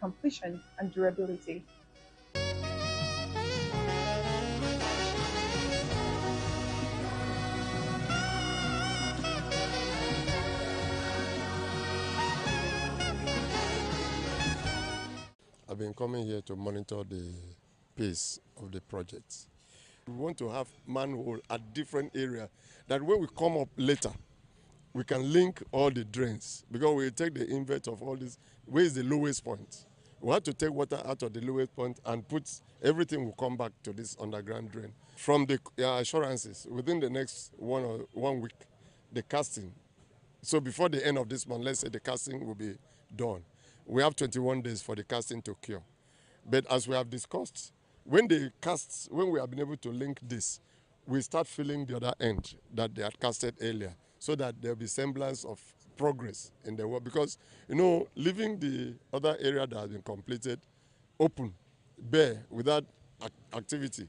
completion and durability. I've been coming here to monitor the pace of the project. We want to have manhole at different areas that when we come up later, we can link all the drains because we take the invert of all this. Where is the lowest point? We have to take water out of the lowest point and put everything will come back to this underground drain. From the assurances, within the next 1 week, the casting. So before the end of this month, let's say the casting will be done. We have 21 days for the casting to cure. But as we have discussed, when we have been able to link this, we start filling the other end that they had casted earlier so that there will be semblance of progress in the work. Because, leaving the other area that has been completed open, bare, without activity,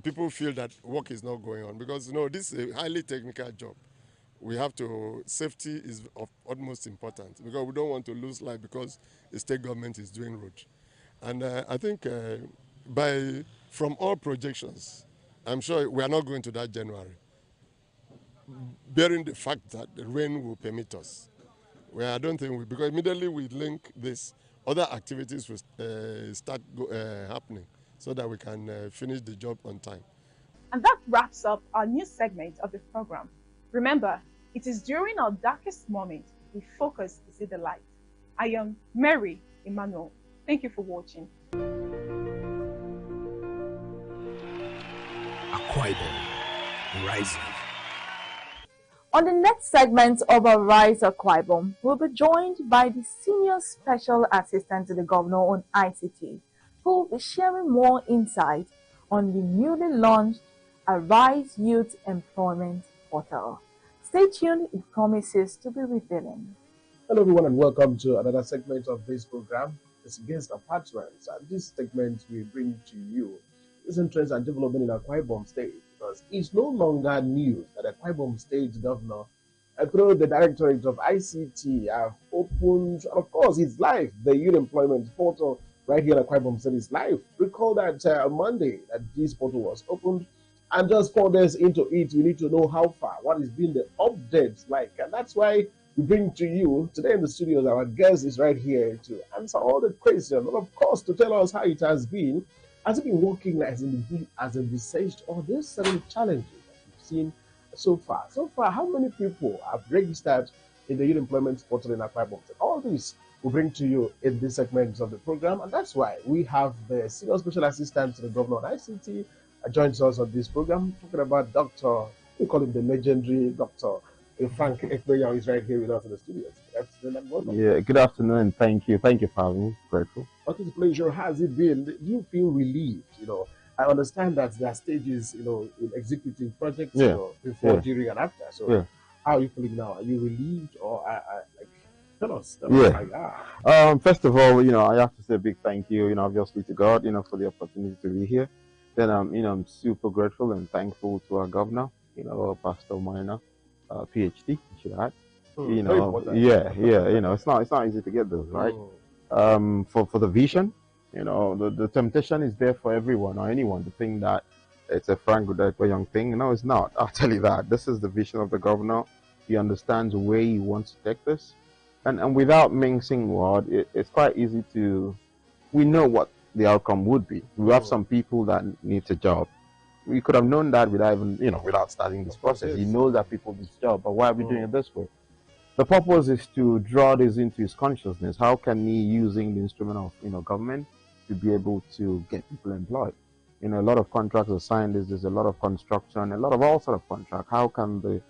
people feel that work is not going on. Because, this is a highly technical job. Safety is of utmost importance because we don't want to lose life because the state government is doing road. And I think from all projections, I'm sure we are not going to that January, bearing the fact that the rain will permit us. I don't think because immediately we link this, other activities will start happening so that we can finish the job on time. And that wraps up our new segment of the program. Remember, it is during our darkest moment we focus to see the light. I am Mary Emmanuel. Thank you for watching. Akwa Ibom, rising. On the next segment of Ariseakwa, Ibom, we'll be joined by the Senior Special Assistant to the Governor on ICT, who will be sharing more insight on the newly launched Arise Youth Employment Portal. Stay tuned, it promises to be revealing. Hello everyone and welcome to another segment of this program. It's Guest Apartments, and this segment we bring to you recent trends and development in Akwa Ibom State, because it's no longer news that Akwa Ibom State Governor, through the Directorate of ICT, have opened, of course it's live, the Youth Employment Portal right here at Akwa Ibom State is live. Recall that on Monday that this portal was opened, and just 4 days into it, we need to know how far, what has been the updates like. And that's why we bring to you today in the studios, our guest is right here to answer all the questions, and of course to tell us how it has been. Has it been working as envisaged, or there's certain challenges that we've seen so far? So far, how many people have registered in the Youth Employment Portal in Akwa Ibom? All this we bring to you in this segment of the program, and that's why we have the Senior Special Assistant to the Governor on ICT joins us on this program, talking about Dr. We call him the legendary Dr. Frank Ekpeya, is right here with us in the studios. Good afternoon and welcome. Yeah, good afternoon. Thank you. Thank you for having me. Grateful. What is the pleasure has it been? Do you feel relieved? I understand that there are stages, in executing projects, before, during, and after. So, how are you feeling now? Are you relieved, or tell us? First of all, I have to say a big thank you, obviously to God, for the opportunity to be here. Then, I'm super grateful and thankful to our governor, Pastor Minor, PhD, you should add. It's not easy to get those, right? For the vision, the temptation is there for everyone or anyone to think that it's a Frank Udekwa young thing. No, it's not. I'll tell you that. This is the vision of the governor. He understands where he wants to take this. And without mincing word, it's quite easy we know what the outcome would be. We have some people that need a job. We could have known that without even, without starting this process. He knows that people need a job, but why are we doing it this way? The purpose is to draw this into his consciousness. How can he, using the instrument of, government, to be able to get people employed? A lot of contracts are signed. There's a lot of construction, a lot of all sort of contract. How can the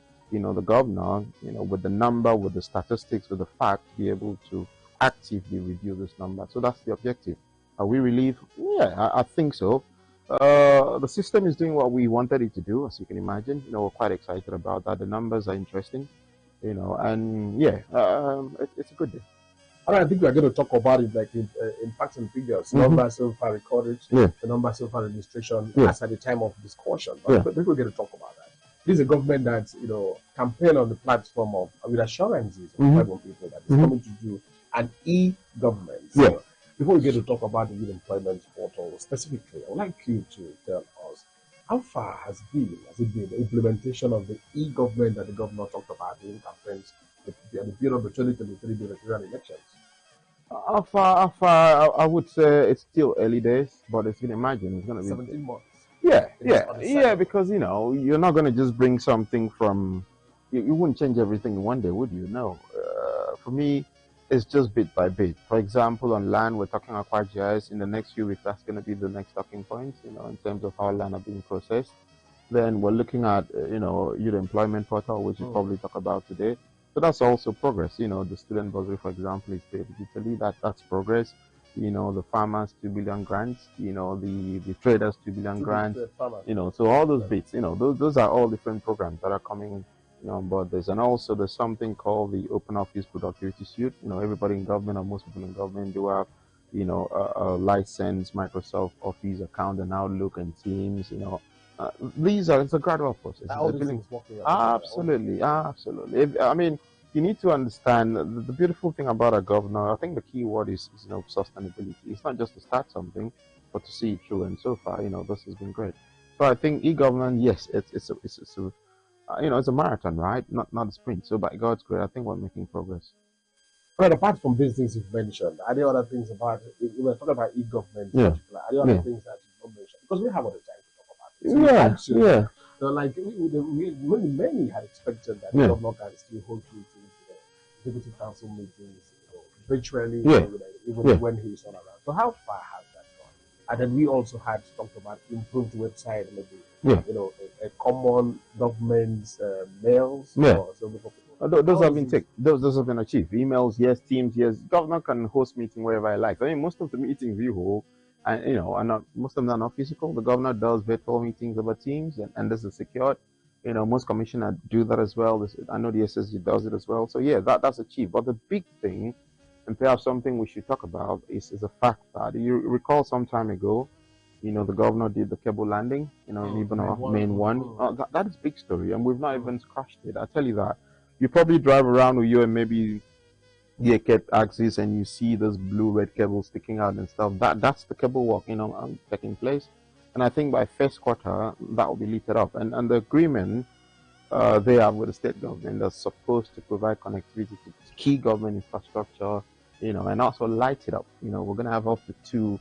governor, with the number, with the statistics, with the facts, be able to actively review this number? So that's the objective. Are we relieved? Yeah, I think so. The system is doing what we wanted it to do, as you can imagine. We're quite excited about that. The numbers are interesting, and it's a good day. All right, I think we're going to talk about it like in facts and figures. Numbers so far recorded, the numbers so far registration as at the time of discussion. But we're going to talk about that. This is a government that, campaign on the platform of with assurances of tribal people that is coming to do an e-government. Before we get to talk about the youth employment portal specifically, I would like you to tell us how far has it been the implementation of the e-government that the governor talked about in campaigns at the period of the 2023 Nigerian elections? I would say it's still early days, but as you can imagine, it's going to be 17 months. Yeah, because you're not going to just bring something from, you wouldn't change everything in one day, would you? No. For me, it's just bit by bit. For example, on land, we're talking about GIS. In the next few weeks, that's going to be the next talking point, in terms of how land are being processed. Then we're looking at, youth employment portal, which we'll probably talk about today. So that's also progress. The student bursary, for example, is paid digitally. That's progress. The farmers 2 billion grants, the traders 2 billion grants, so all those bits, those are all different programs that are coming on board this. And also there's something called the Open Office Productivity Suite. Everybody in government, or most people in government, do have, a licensed Microsoft Office account and Outlook and Teams, it's a gradual process. Absolutely. You need to understand the beautiful thing about a governor. I think the key word is sustainability. It's not just to start something, but to see it through. And so far, this has been great. So I think e-government, yes, it's a marathon, right? Not a sprint. So by God's grace, I think we're making progress. Right, apart from these things you've mentioned, are there other things about it? We were talking about e-government in particular. Are there other things that you've not mentioned? Because we have other time to talk about it. So many had expected that the governor can still hold meetings, executive council meetings, virtually, even when he's not around. So how far has that gone? And then we also had talked about improved website, maybe a common government mails. Those have been achieved. Emails, yes. Teams, yes. Governor can host meeting wherever he likes. Most of the meetings we hold, and most of them are not physical. The governor does virtual meetings over Teams, and this is secured. Most commissioners do that as well. I know the SSG does it as well. So yeah, that's achieved. But the big thing, and perhaps something we should talk about, is the fact that you recall some time ago, the governor did the cable landing, in Ibom, main one. That is big story, and we've not even scratched it. I tell you that. You probably drive around with you and maybe the kept axis, and you see this blue-red cable sticking out and stuff. That's the cable work, taking place. And I think by first quarter, that will be lifted up. And the agreement they have with the state government that's supposed to provide connectivity to key government infrastructure, and also light it up. We're going to have up to 2,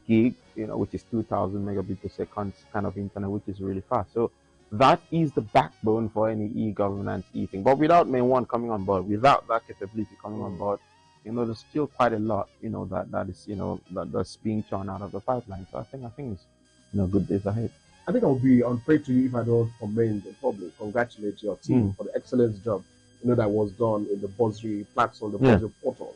gig, which is 2,000 megabits per second kind of internet, which is really fast. So that is the backbone for any e-governance thing. But without Main 1 coming on board, without that capability coming on board, there's still quite a lot, that is, that's being churned out of the pipeline. So I think it's, good days ahead. I think I'll be unfair to you if I don't commend the public, congratulate your team for the excellent job, that was done in the bursary platform, the bursary portal.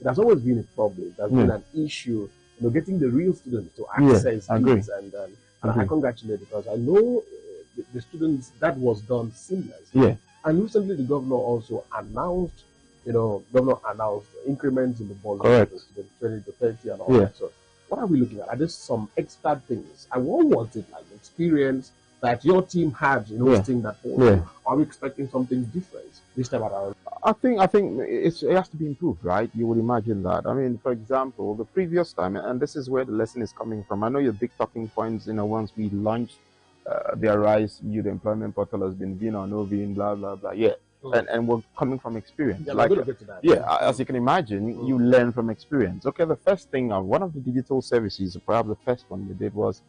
It has always been a problem. It has been an issue, getting the real students to access these. And I congratulate, because I know the students, that was done seamlessly. And recently the governor also announced, increments in the bursary, the 20 to 30 and all that. So what are we looking at? Are there some extra things? And what was it like, the experience that your team had, hosting that portal? Are we expecting something different this time around? I think it has to be improved, right? You would imagine that. For example, the previous time, and this is where the lesson is coming from. I know your big talking points, once we launched the Arise Youth Employment Portal has been VIN or no VIN, blah, blah, blah. And we're coming from experience. As you can imagine, you learn from experience. Okay, the first thing, one of the digital services, perhaps the first one we did was,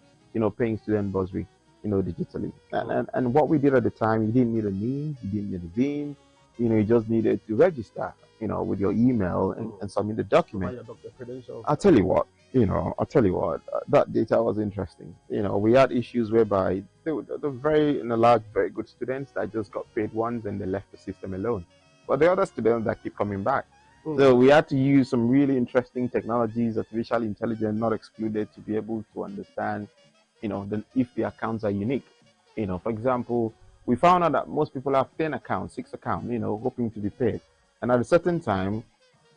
paying student bursary, digitally. And what we did at the time, you didn't need a NIM, you didn't need a VIN, you just needed to register, with your email and submit the document. I'll tell you what, that data was interesting. We had issues whereby they were very good students that just got paid once and they left the system alone. But the other students that keep coming back. So we had to use some really interesting technologies, artificial intelligence not excluded, to be able to understand, if the accounts are unique. For example, we found out that most people have 10 accounts, 6 accounts, hoping to be paid. And at a certain time,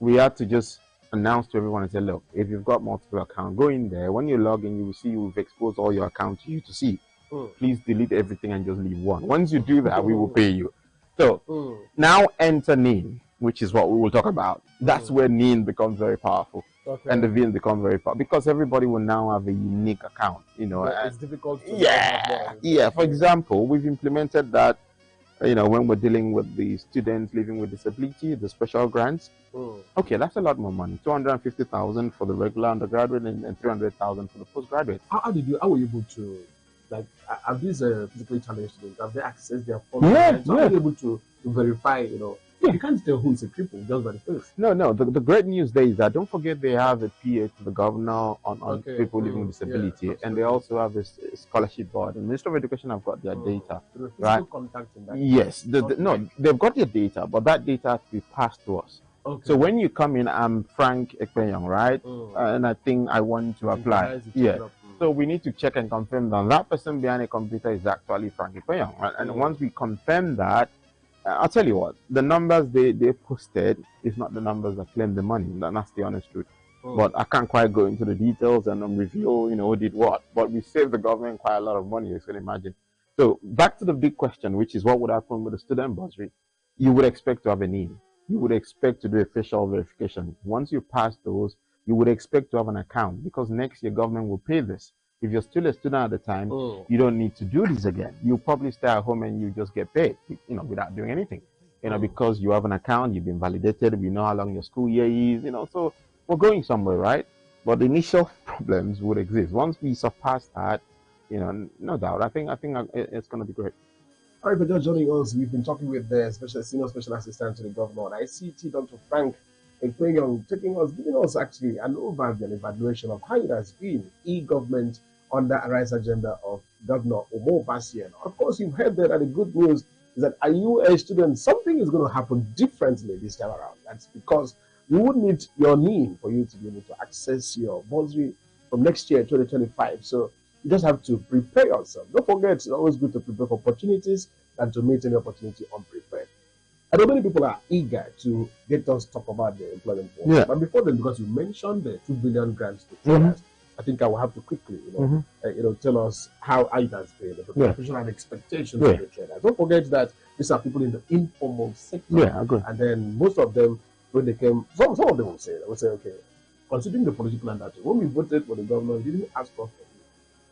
we had to just announce to everyone and say, look, if you've got multiple accounts, go in there. When you log in, you will see we've exposed all your accounts to you to see. Please delete everything and just leave one. Once you do that, we will pay you. So now enter NIN, which is what we will talk about. That's where NIN becomes very powerful. Okay. and the VN become very powerful because everybody will now have a unique account, you know. But it's difficult to Yeah. For example, we've implemented that, you know, when we're dealing with the students living with disability, the special grants. Okay, that's a lot more money. 250,000 for the regular undergraduate and 300,000 for the postgraduate. How were you able to, like, are these physically challenged students? Have they accessed their funds? How are you able to verify, you know? You can't tell who is a cripple just by the face. No. The great news there is that don't forget they have a PA to the governor on people living with disability, and they also have a scholarship board. The Ministry of Education have got their data, right? Yes, they've got their data, but that data has to be passed to us. Okay. So when you come in, I'm Frank Ekpenyong, right? And I think I want to apply. Yeah. So we need to check and confirm that that person behind a computer is actually Frank Ekpenyong, right? And once we confirm that, I'll tell you what, the numbers they posted is not the numbers that claim the money. That's the honest truth. But I can't quite go into the details and reveal, you know, who did what. But we saved the government quite a lot of money, you can imagine. So back to the big question, which is what would happen with the student bursary? You would expect to have a need. You would expect to do a facial verification. Once you pass those, you would expect to have an account because next year government will pay this. If you're still a student at the time, you don't need to do this again. You probably stay at home and you just get paid, you know, without doing anything, you know, because you have an account, you've been validated, we know how long your school year is, you know, so we're going somewhere, right? But the initial problems would exist. Once we surpass that, you know, no doubt, I think it's going to be great. All right, for just joining us, we've been talking with the senior special assistant to the governor at ICT, Dr. Frank Ekpenyong, giving us actually an overview and evaluation of how it has been e-government under Arise agenda of Governor Omo Basien. Of course, you've heard that the good news is that are you a student? Something is going to happen differently this time around. That's because you would need your NIN for you to be able to access your bursary from next year, 2025. So you just have to prepare yourself. Don't forget, it's always good to prepare for opportunities than to meet any opportunity unprepared. I know many people are eager to get us talk about the employment force. Yeah. But before then, because you mentioned the 2 billion grants to traders, I think I will have to quickly, tell us how it has been, the preparation and expectations of the traders. Don't forget that these are people in the informal sector. Yeah, I agree. And then most of them, when they came, some of them will say, okay, considering the political undertone, when we voted for the governor, he didn't ask us for it.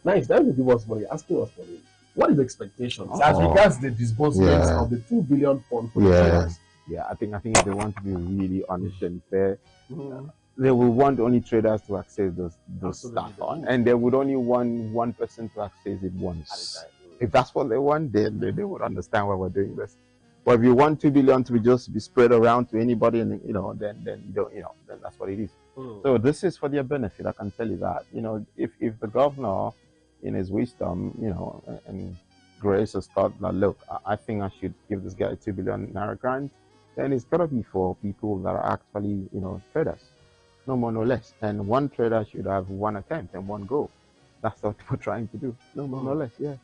Now it's time to give us money, asking us for it. What is the expectations as regards the disbursements of the 2 billion fund for the traders? Yeah, I think if they want to be really honest and fair, they will want only traders to access those stuff on, and they would only want one person to access it once. If that's what they want, then they would understand why we're doing this. But if you want 2 billion to be spread around to anybody, and then you don't, then that's what it is. So this is for their benefit. I can tell you that. If the governor, in his wisdom, and grace has thought that, look, I think I should give this guy a 2 billion naira grant, then it's got to be for people that are actually, traders. No more, no less. And one trader should have one attempt and one go. That's what we're trying to do. No more, no less, yeah.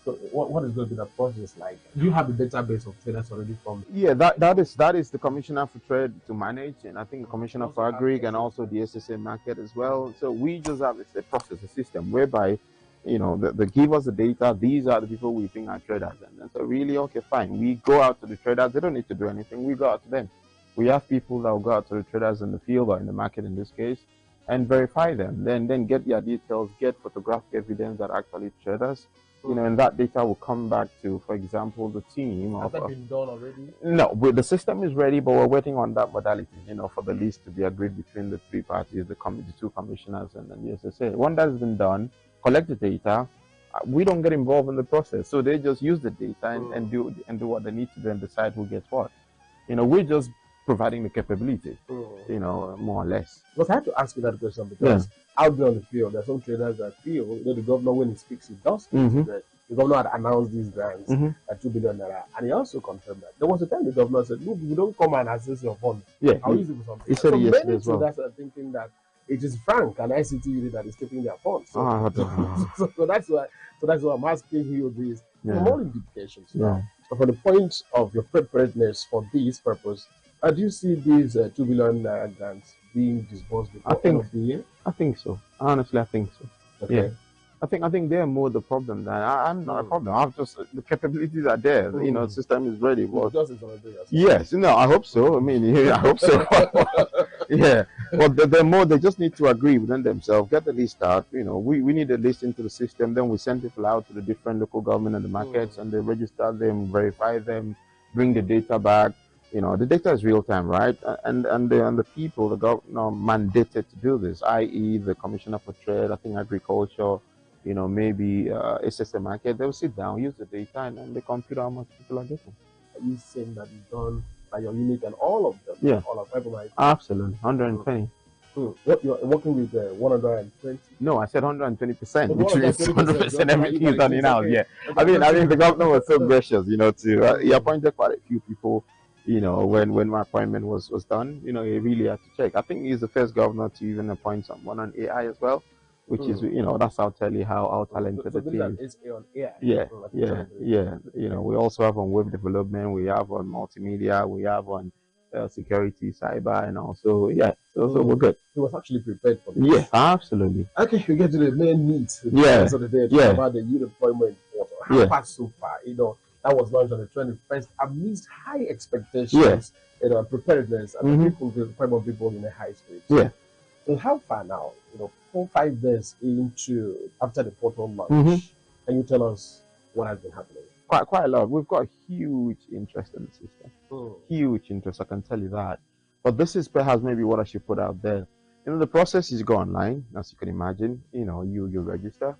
So what is going to be the process like? Do you have a database of traders already formed? Yeah, that is the Commissioner for Trade to manage, and I think the Commissioner for Agri and also the SSA market as well. So we just have a process, a system whereby, they give us the data. These are the people we think are traders. And so really, okay, fine. We go out to the traders. They don't need to do anything. We go out to them. We have people that will go out to the traders in the field or in the market in this case and verify them. Then get their details, get photographic evidence that actually traders. And that data will come back to, for example, the team. Has that been done already? No, the system is ready, but we're waiting on that modality, for the list to be agreed between the three parties, the two commissioners and then the SSA. One that's been done, collect the data. We don't get involved in the process, so they just use the data and do what they need to do and decide who gets what. We're just providing the capability, more or less. But I have to ask you that question because out there on the field, there are some traders that feel the governor, when he speaks, he does speak. The governor had announced these grants at 2 billion naira, and he also confirmed that. There was a time the governor said, look, we don't come and access your fund. I'll use it for something. He said so yes many as well. traders are thinking that it is Frank and ICT unit that is keeping their funds. So that's why I'm asking you this. For more implications. So from the point of your preparedness for this purpose, do you see these 2 billion grants being disbursed before end of the year? I think so. Honestly, I think so. Okay. Yeah. I think they're more the problem than I'm not a problem. I've just the capabilities are there. The system is ready. But yes, I hope so. I mean, I hope so. Yeah. Well, the more they just need to agree within themselves, get the list out. We need a list into the system. Then we send people out to the different local government and the markets, and they register them, verify them, bring the data back. The data is real time, right? And the people, the government mandated to do this, i.e., the Commissioner for Trade, I think Agriculture, maybe SSA Market. They'll sit down, use the data, and then they compute how much people are getting. Are you saying that it's done by your unit and all of them? Yeah. All of everybody? Absolutely, 120. What you're working with 120? No, I said 120%, which 120%, means 100% everything is done in house. okay. Yeah, Okay. I mean, the governor was so gracious, he appointed quite a few people. When my appointment was done, he really had to check. I think he's the first governor to even appoint someone on AI as well, which is, that's how tell you how talented the team is. On AI. Yeah. We also have on web development, we have on multimedia, we have on security, cyber, and also so we're good. He was actually prepared for this. Yeah, absolutely. Okay, we get to the main needs. Yeah. So the day about the youth employment portal. How far so far? That was launched on the 21st amidst high expectations, preparedness, and the people in a high spirit. Yeah. So how far now? 4-5 days after the portal launch, can you tell us what has been happening? Quite a lot. We've got huge interest in the system. Huge interest, I can tell you that. But this is perhaps maybe what I should put out there. The process is go online, as you can imagine. You register,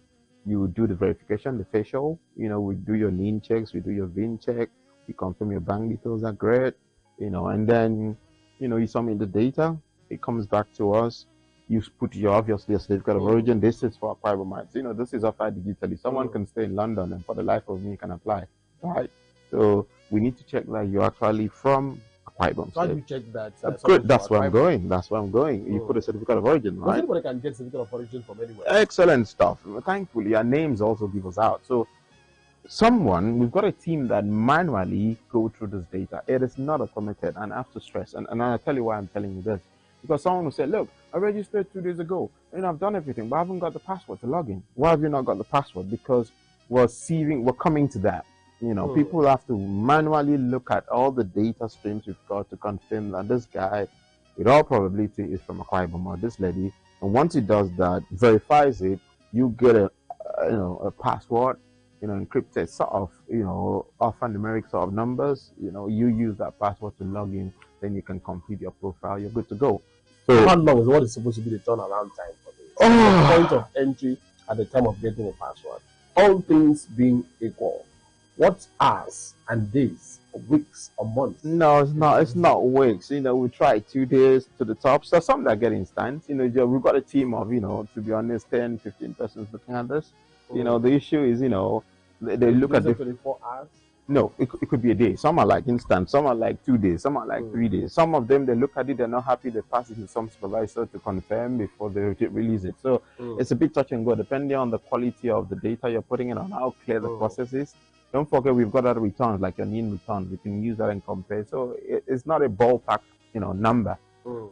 you do the verification, the facial. We do your NIN checks, we do your VIN check, we confirm your bank details are great. And then you submit the data. It comes back to us. You put obviously a certificate of origin. This is for Akwa Ibom. This is offered digitally. Someone can stay in London and for the life of me can apply, right? So we need to check that you're actually from Akwa Ibom. So how do you check that? That's good. That's where I'm going. You put a certificate of origin, right? Anybody can get certificate of origin from anywhere. Excellent stuff. Thankfully, our names also give us out. So we've got a team that manually go through this data. It is not automated, and I have to stress. And I'll tell you why I'm telling you this. Because someone will say, look, I registered 2 days ago, I've done everything, but I haven't got the password to log in. Why have you not got the password? Because we're coming to that. People have to manually look at all the data streams we've got to confirm that this guy, with all probability, is from Akwa Ibom, or this lady. And once it does that, verifies it, you get a password, encrypted sort of, alphanumeric sort of numbers. You use that password to log in, then you can complete your profile. You're good to go. So how long is what is supposed to be the turnaround time for this? The point of entry at the time of getting a password. All things being equal, what hours and days, or weeks, or months? No, it's not. It's not weeks. We try 2 days to the top. So some that get instant. We've got a team of, to be honest, 10, 15 persons looking at this. The issue is, they look at the 24 hours. No, it could be a day. Some are like instant, some are like 2 days, some are like 3 days. Some of them, they look at it, they're not happy, they pass it to some supervisor to confirm before they release it. So it's a bit touch and go, depending on the quality of the data you're putting in, on how clear the process is. Don't forget, we've got other returns, like your NIN returns. We can use that and compare. So it's not a ballpark, number.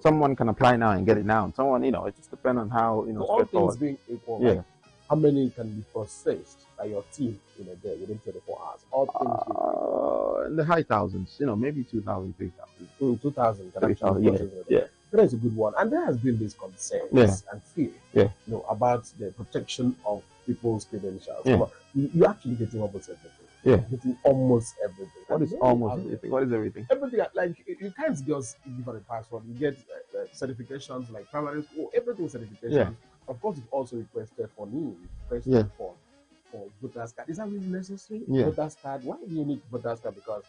Someone can apply now and get it now. Someone, it just depends on how, so all things being equal, yeah. How many can be processed by your team in a day within 24 hours? All things in the high thousands, maybe 2,000, 3,000. 2,000 can 3,000, actually yeah. That is a good one. And there has been this concern and fear about the protection of people's credentials. Yeah. You're actually getting almost everything. Yeah. Getting almost everything. What is almost everything? What is everything? Everything. Like, you can't just give a password. You get certifications like primary school, everything certification. Yeah. Of course, it's also requested for NIN, requested for voter's card. Is that really necessary? Yeah. Voter's card. Why do you need voter's card? Because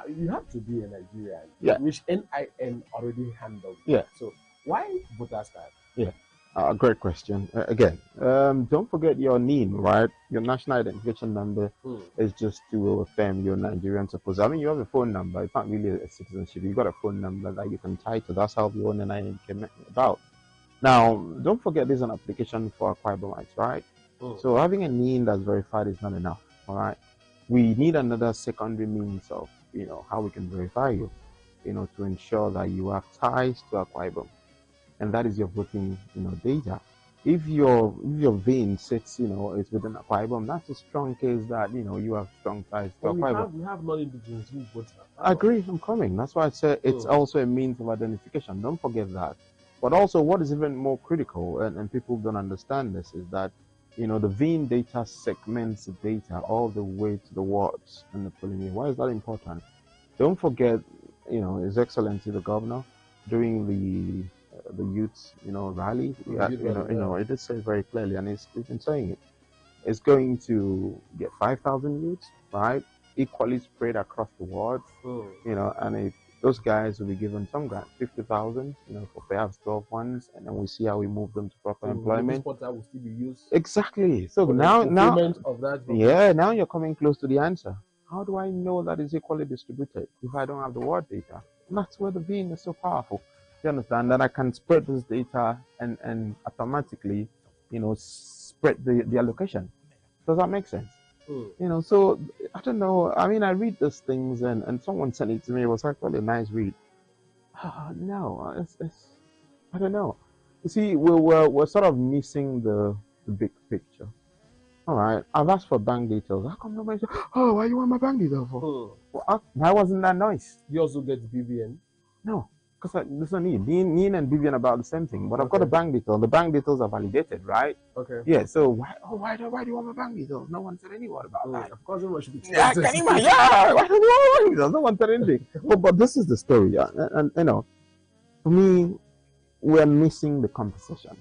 you have to be a Nigerian, which NIN already handles. Yeah. So why voter's card? Yeah. Great question. Again, don't forget your NIN, right? Your national identification number is just to affirm you're Nigerian. Suppose, you have a phone number. It's not really a citizenship. You got a phone number that you can tie to. That's how the own NIN came about. Now, don't forget there's an application for Akwa Ibomites, right? So having a NIN that's verified is not enough, all right? We need another secondary means of, how we can verify you, to ensure that you have ties to Akwa Ibom. And that is your voting, data. If your vein sits, it's within Akwa Ibom, that's a strong case that you have strong ties to But Akwa Ibom. we have non-indigenous who vote. I agree, I'm coming. That's why I said it's also a means of identification. Don't forget that. But also, what is even more critical, and people don't understand this, is that the vein data segments the data all the way to the wards and the polling unit. Why is that important? Don't forget, His Excellency the Governor during the youth, rally. It did say very clearly, and he's been saying it. It's going to get 5,000 youths, right? Equally spread across the wards, and those guys will be given some grants, 50,000, for perhaps 12 months, and then we see how we move them to proper employment. This portal will still be used. Exactly. So now, of that. Now you're coming close to the answer. How do I know that it's equally distributed if I don't have the ward data? And that's where the vein is so powerful. You understand that I can spread this data and automatically, spread the allocation. Does that make sense? So I don't know. I mean, I read these things and someone sent it to me. It was actually a nice read. No, it's I don't know. You see, we're sort of missing the big picture. All right, I've asked for bank details. How come nobody said, "Oh, why you want my bank details for?" Why wasn't that nice? You also get BVN. No. Because there's no need. Neen and Vivian about the same thing, but I've got a bank detail. The bank details are validated, right? Okay. Yeah. So why do you want my bank details? No one said any word about that. Of course, everyone should be. Yeah, can you imagine? Yeah. Why do you want my bank details? No one said anything. but this is the story, and for me, we're missing the conversation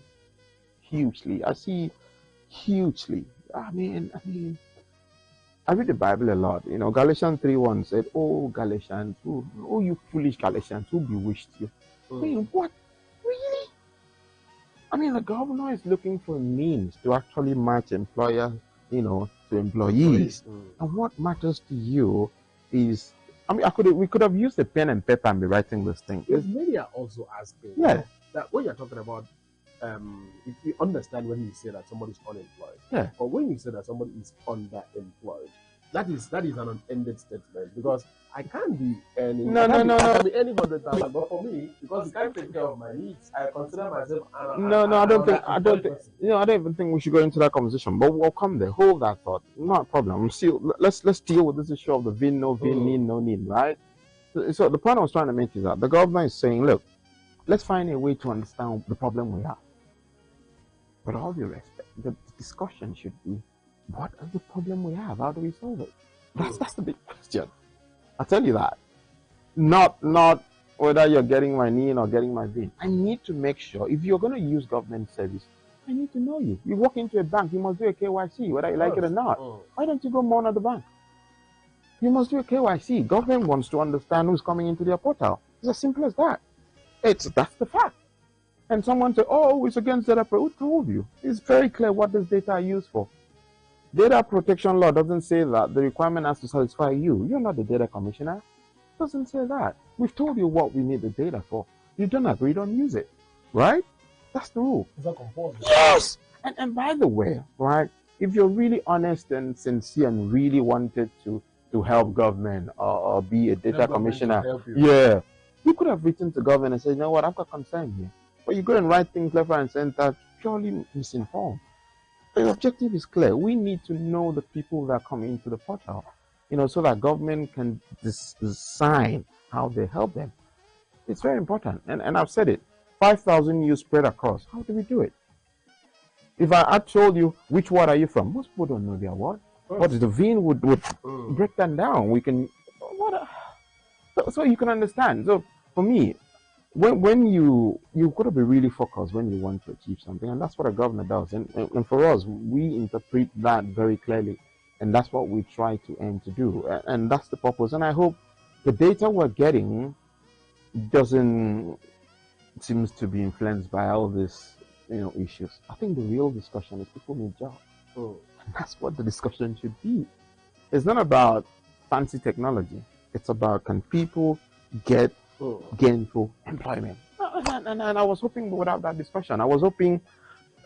hugely. I see hugely. I mean. I read the Bible a lot. Galatians 3:1 said, "Oh, Galatians, oh, you foolish Galatians, who bewitched you?" I mean, what? Really? I mean, the governor is looking for a means to actually match employer, to employees. And what matters to you is, I mean, we could have used a pen and paper and be writing this thing. Many are also asking that when you're talking about, if you understand when you say that somebody is unemployed, or when you say that somebody is underemployed, that is an unended statement, because I can't be earning. I can be earning 100,000, but for me, because you can't take care of my needs, I consider myself. I don't even think we should go into that conversation. But we'll come there. Hold that thought. Not a problem. Let's deal with this issue of the VIN, no VIN, need, no need, right? So the point I was trying to make is that the government is saying, look, let's find a way to understand the problem we have. With all due respect, the discussion should be, what is the problem we have? How do we solve it? That's the big question. I tell you that. Not whether you're getting my NIN or getting my VIN. I need to make sure, if you're going to use government service, I need to know you. You walk into a bank, you must do a KYC, whether you like it or not. Why don't you go more at the bank? You must do a KYC. Government wants to understand who's coming into their portal. It's as simple as that. That's the fact. And someone say, "Oh, it's against data protection." Who told you? It's very clear what this data are used for. Data protection law doesn't say that the requirement has to satisfy you. You're not the data commissioner. It doesn't say that. We've told you what we need the data for. You don't agree, don't use it. Right? That's the rule. Is that compulsory? Yes! And by the way, right, if you're really honest and sincere and really wanted to help government or be a data commissioner, you could have written to government and said, "You know what, I've got concern here." But you go and write things left, right, and center, purely misinformed. The objective is clear. We need to know the people that come into the portal, so that government can design how they help them. It's very important. And I've said it. 5,000 you spread across. How do we do it? If I had told you, which ward are you from? Most people don't know their ward. But the VIN would break that down. We can, so you can understand. So for me, when you got to be really focused when you want to achieve something, and that's what a governor does. And for us, we interpret that very clearly, and that's what we try to aim to do, and that's the purpose. And I hope the data we're getting seems to be influenced by all these issues. I think the real discussion is people need jobs, and that's what the discussion should be. It's not about fancy technology. It's about, can people get gainful employment? And I was hoping we would have that discussion. I was hoping,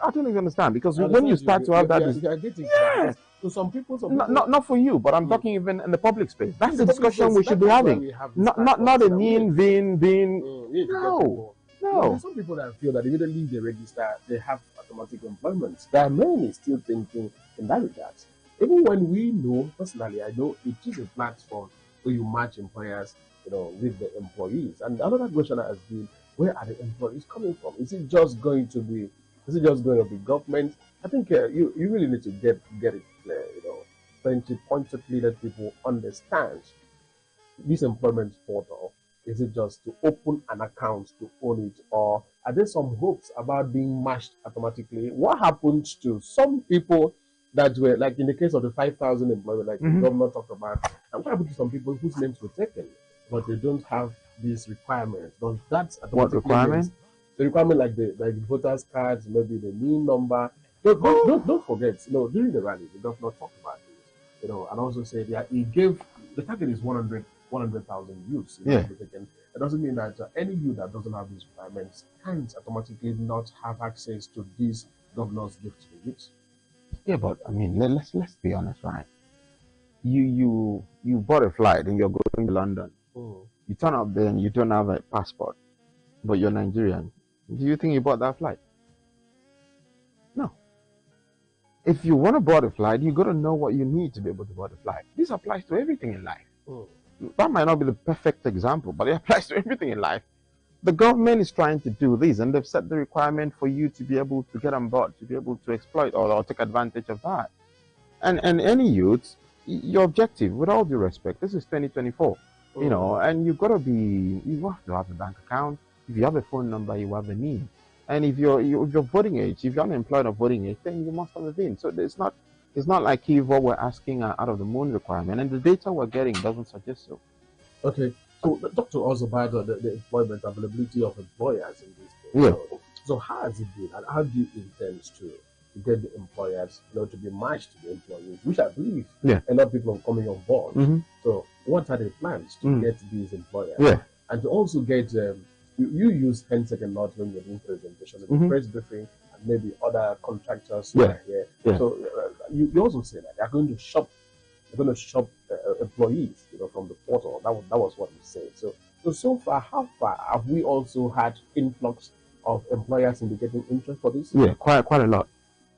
I don't even understand, because when you start to have that discussion, yes. So some people not for you, but I'm talking even in the public space. That's the discussion we should be having. Not a NIN, VIN. No. There's some people that feel that immediately they register, they have automatic employment. There are many still thinking in that regard. Even when we know, personally, I know it is a platform where you match employers, with the employees. And another question has been, where are the employees coming from? Is it just going to be government? I think you really need to get it clear, pointedly let people understand this employment portal. Is it just to open an account to own it, or are there some hopes about being matched automatically? What happened to some people that were, like in the case of the 5,000 employment, like the governor talked about, and what happened to some people whose names were taken, but they don't have these requirements? Does that what requirement? The requirement, like the voters' cards, maybe the NIN number. Don't forget, during the rally, the governor talked about this, and also said he gave the target is 100,000 youths. It doesn't mean that any youth that doesn't have these requirements can't automatically not have access to these governor's gift to the youth. Yeah, but I mean, let's be honest, right? You bought a flight and you're going to London. You turn up there and you don't have a passport, but you're Nigerian. Do you think you bought that flight? No. If you want to board a flight, you got to know what you need to be able to board a flight. This applies to everything in life. That might not be the perfect example, but it applies to everything in life. The government is trying to do this, and they've set the requirement for you to be able to get on board, to be able to exploit or take advantage of that. And any youth, your objective, with all due respect, this is 2024, and you have to have a bank account. If you have a phone number, you have a NIN. And if you're voting age, if you're unemployed or voting age, then you must have a VIN. So it's not like what we're asking out of the moon requirement, and the data we're getting doesn't suggest so. Okay, so talk to us about the employment availability of employers in this case. Yeah. So how has it been, and how do you intend to get the employers, to be matched to the employees, which I believe a lot of people are coming on board. So what are the plans to get these employers? Yeah. And to also get you use 10-second notes when you're doing presentations, the press briefing, and maybe other contractors who are here. So you also say that they're going to shop employees, from the portal. That was what you said. So far, how far have we also had influx of employers indicating interest for this? Yeah, quite a lot.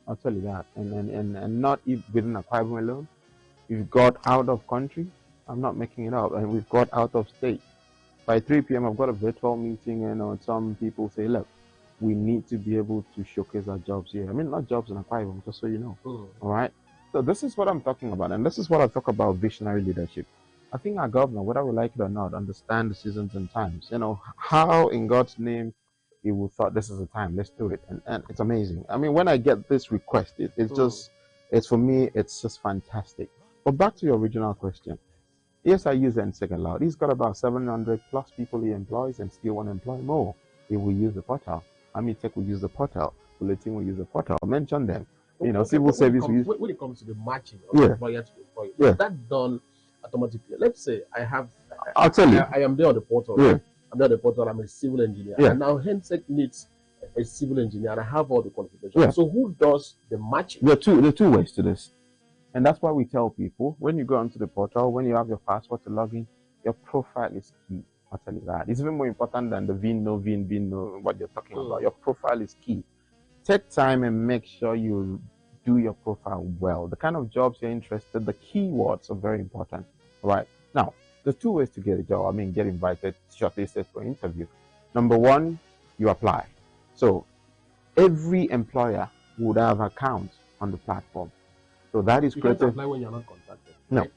I'll tell you that. And not within Akwa Ibom alone. We've got out of country. I'm not making it up. And we've got out of state. By 3 p.m., I've got a virtual meeting, and some people say, look, we need to be able to showcase our jobs here. I mean, not jobs in Akwa Ibom, just so you know. All right? So this is what I'm talking about. And this is what I talk about visionary leadership. I think our governor, whether we like it or not, understand the seasons and times. How in God's name he will thought this is the time, let's do it. And it's amazing. I mean, when I get this request, it's for me, it's just fantastic. But back to your original question. Yes, I use second loud. He's got about 700 plus people he employs and still want to employ more. He will use the portal. Army Tech will use the portal. Bulletin will use the portal. Mention them. Civil service will use. When it comes to the matching of employer to employee, is that done automatically? Let's say I'll tell you. I am there on the portal. Yeah. I'm there on the portal. I'm a civil engineer. Yeah. And now Hensec needs a civil engineer, and I have all the qualifications. Yeah. So who does the matching? There are two ways to this. And that's why we tell people, when you go onto the portal, when you have your password to log in, your profile is key. I'll tell you that. It's even more important than the VIN, no, what you're talking about. Your profile is key. Take time and make sure you do your profile well. The kind of jobs you're interested, the keywords are very important. Right? Now, there's two ways to get a job. I mean, get invited, shortlisted for an interview. Number one, you apply. So every employer would have an account on the platform. So that is created. You can't apply when you're not contracted. No, right?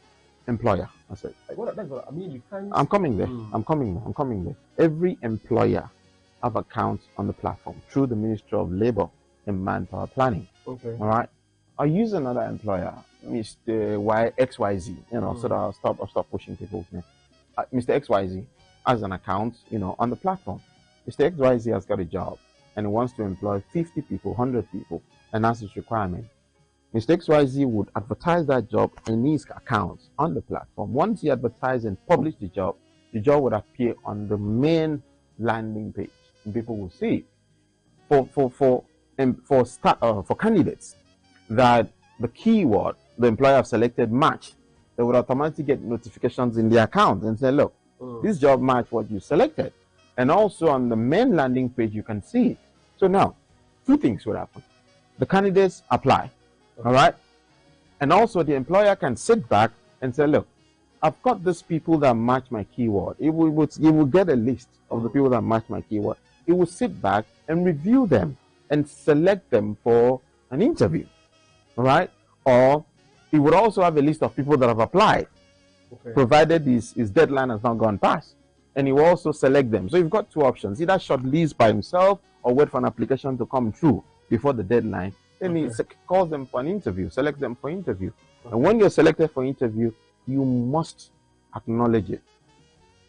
Employer. I said. That's what I mean. You can't. I'm coming there. I'm coming there. Every employer have accounts on the platform through the Ministry of Labor and Manpower Planning. Okay. All right. I use another employer, Mr. XYZ. So that I'll stop pushing people's name. Mr. XYZ has an account, on the platform. Mr. XYZ has got a job and he wants to employ 50 people, 100 people, and that's his requirement. Mr. XYZ would advertise that job in his account on the platform. Once he advertised and published the job would appear on the main landing page, and people will see it. For candidates that the keyword the employer have selected match, they would automatically get notifications in their account and say, look, this job match what you selected. And also on the main landing page, you can see it. So now, two things would happen. The candidates apply, all right? And also the employer can sit back and say, look, I've got these people that match my keyword. It will get a list of the people that match my keyword. It will sit back and review them and select them for an interview, all right? Or it would also have a list of people that have applied, provided his deadline has not gone past. And he will also select them. So you've got two options, either shortlist by himself or wait for an application to come through before the deadline. Then he calls them for an interview, selects them for interview. And when you're selected for interview, you must acknowledge it.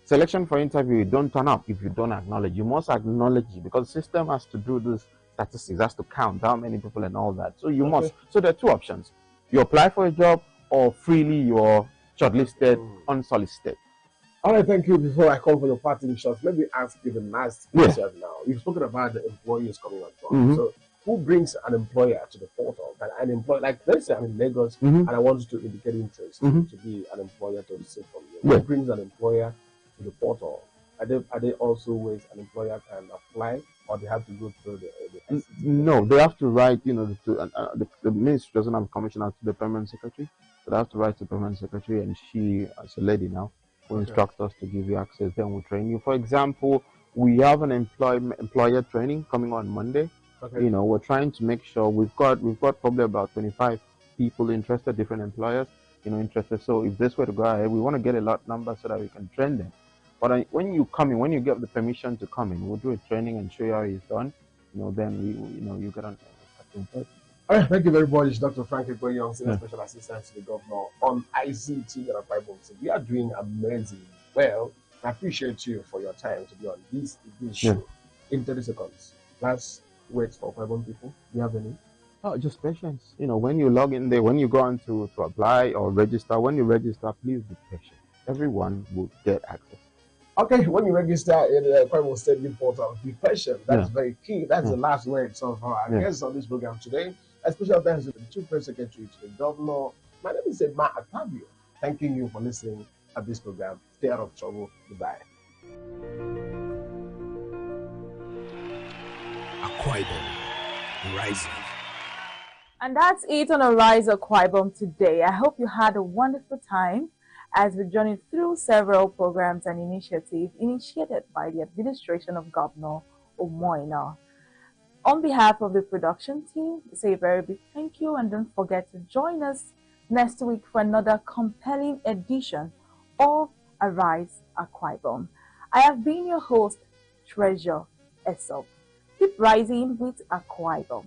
Selection for interview, you don't turn up if you don't acknowledge. You must acknowledge it because the system has to do this statistics, has to count how many people and all that. So you must. So there are two options. You apply for a job or freely you're shortlisted, unsolicited. All right, thank you. Before I come for your parting shots, let me ask you the last question now. You've spoken about the employees coming on board. So who brings an employer to the portal? An employer, like let's say I'm in Lagos and I want to indicate interest to be an employer to receive from you. Who brings an employer to the portal? Are they also ways an employer can apply, or they have to go through the ICT? No, they have to write, the ministry doesn't have a commissioner to the permanent secretary. So they have to write to the permanent secretary, and she, as a lady now, will instruct us to give you access. Then we'll train you. For example, we have an employer training coming on Monday. We're trying to make sure we've got probably about 25 people interested, different employers, interested. So if this were to go ahead, we want to get a lot number so that we can train them. But when you come in, when you get the permission to come in, we'll do a training and show you how it's done. Then you get on. All right, thank you very much, Dr. Frank Young, Senior Special Assistant to the Governor on ICT and Ibom. We are doing amazing. Well, I appreciate you for your time to be on this show. In 30 seconds, last words for Ibom people. Do you have any? Oh, just patience. When you log in there, when you go on to apply or register, when you register, please be patient. Everyone will get access. Okay, when you register in the Ibom State Youth Portal, be patient. That's very key. That's the last word. So for our guests on this program today, a special thanks to the Chief Press Secretary to the Governor. My name is Emma Atavio. Thanking you for listening at this program. Stay out of trouble. Goodbye. Akwa Ibom, rising. And that's it on Ariseakwa Ibom today. I hope you had a wonderful time as we journeyed through several programs and initiatives initiated by the administration of Governor Omoina. On behalf of the production team, we say a very big thank you, and don't forget to join us next week for another compelling edition of Ariseakwa Ibom. I have been your host, Treasure Esop. Keep rising with Akwa Ibom.